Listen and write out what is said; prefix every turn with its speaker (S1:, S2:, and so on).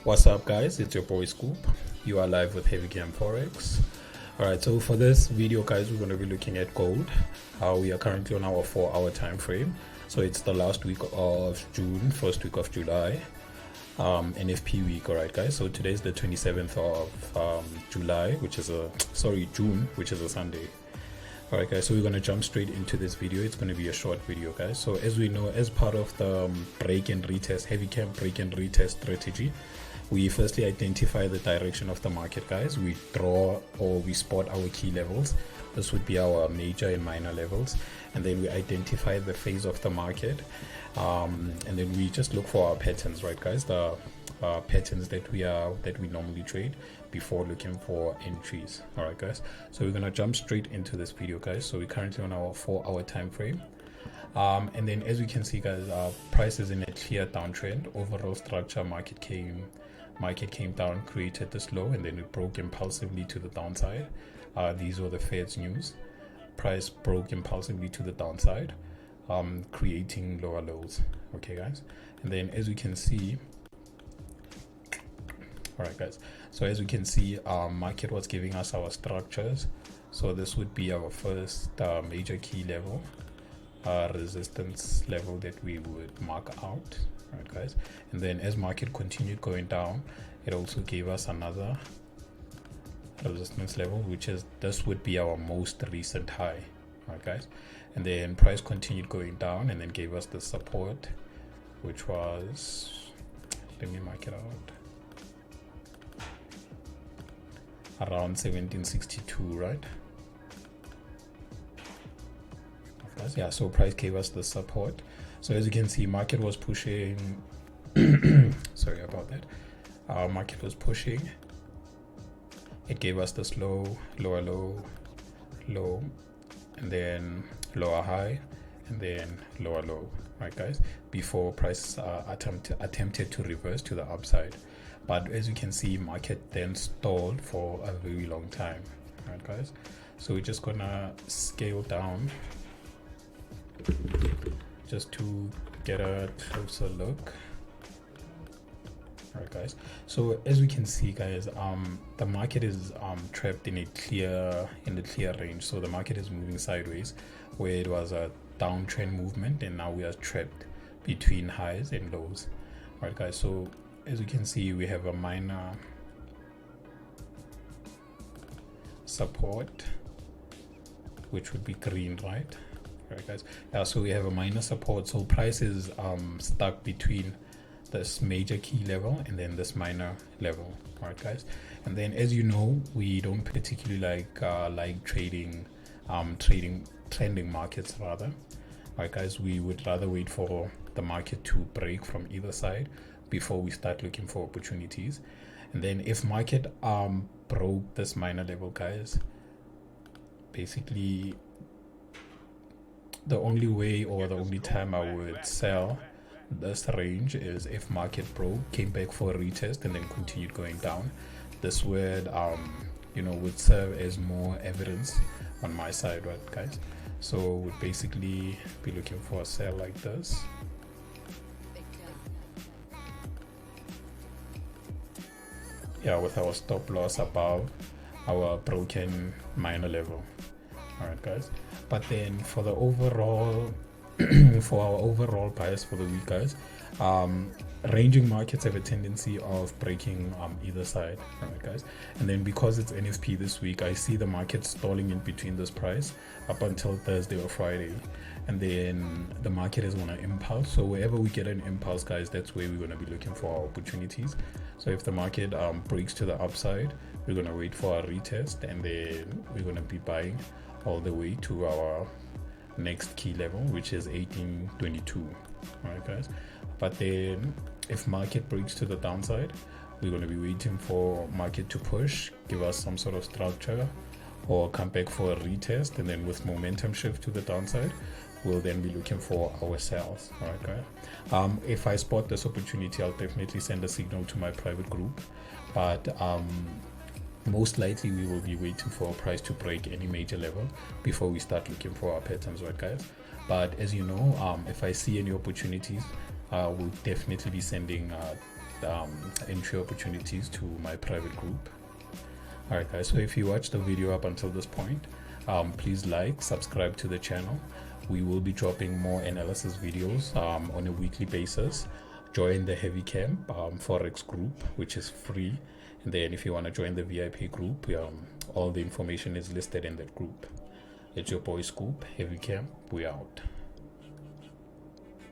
S1: What's up, guys? It's your boy Scoop. You are live with Heavycampfxgroup. Alright, so for this video, guys, we're going to be looking at gold. We are currently on our 4-hour time frame. So it's the last week of June, first week of July, NFP week. Alright, guys, so today's the 27th of June, which is a Sunday. Alright, guys, so we're going to jump straight into this video. It's going to be a short video, guys. So as we know, as part of the break and retest, heavy camp break and retest strategy, we firstly identify the direction of the market, guys. We draw or we spot our key levels. This would be our major and minor levels, and then we identify the phase of the market, and then we just look for our patterns, right, guys? The patterns that we normally trade before looking for entries. All right, guys, so we're gonna jump straight into this video, guys. So we're currently on our 4-hour time frame, and then as we can see, guys, our price is in a clear downtrend. Overall structure, market came down, created this low, and then it broke impulsively to the downside. These were the Fed's news. Price broke impulsively to the downside, creating lower lows. Okay, guys, and then as we can see, all right, guys, so as we can see, market was giving us our structures. So this would be our first major key level, resistance level that we would mark out. Right, guys, and then as market continued going down, it also gave us another resistance level, which is, this would be our most recent high. Right, guys, and then price continued going down and then gave us the support, which was, let me mark it out, around 1762, right? Yeah, so price gave us the support. So as you can see, market was pushing sorry about that. Market was pushing, it gave us this low, lower low, low, and then lower high, and then lower low, right, guys, before price attempted to reverse to the upside. But as you can see, market then stalled for a very long time, right, guys. So we're just gonna scale down just to get a closer look. All right, guys, so as we can see, guys, the market is trapped in the clear range. So the market is moving sideways, where it was a downtrend movement, and now we are trapped between highs and lows. All right, guys, so as you can see, we have a minor support, which would be green, right? Right, guys, yeah, so we have a minor support. So price is stuck between this major key level and then this minor level. All right, guys, and then as you know, we don't particularly like trading trending markets, rather. All right, guys, we would rather wait for the market to break from either side before we start looking for opportunities. And then if market broke this minor level, guys, basically the only way or the only time I would sell this range is if market broke, came back for a retest, and then continued going down. This would would serve as more evidence on my side, right, guys? So would basically be looking for a sell like this. Yeah, with our stop loss above our broken minor level. All right, guys, but then for the overall for our overall bias for the week, guys, ranging markets have a tendency of breaking either side. All right, guys, and then because it's NFP this week, I see the market stalling in between this price up until Thursday or Friday, and then the market is on an impulse. So wherever we get an impulse, guys, that's where we're going to be looking for our opportunities. So if the market breaks to the upside, we're going to wait for a retest, and then we're going to be buying all the way to our next key level, which is 1822. All right, guys, but then if market breaks to the downside, we're going to be waiting for market to push, give us some sort of structure, or come back for a retest, and then with momentum shift to the downside, we'll then be looking for our sales. All right, guys, if I spot this opportunity, I'll definitely send a signal to my private group, but most likely we will be waiting for a price to break any major level before we start looking for our patterns, right, guys? But as you know, if I see any opportunities, we'll definitely be sending entry opportunities to my private group. Alright guys, so if you watched the video up until this point, please like, subscribe to the channel. We will be dropping more analysis videos on a weekly basis. Join the Heavy Camp Forex group, which is free. And then if you want to join the VIP group, all the information is listed in that group. It's your boy Scoop, Heavy Camp. We out.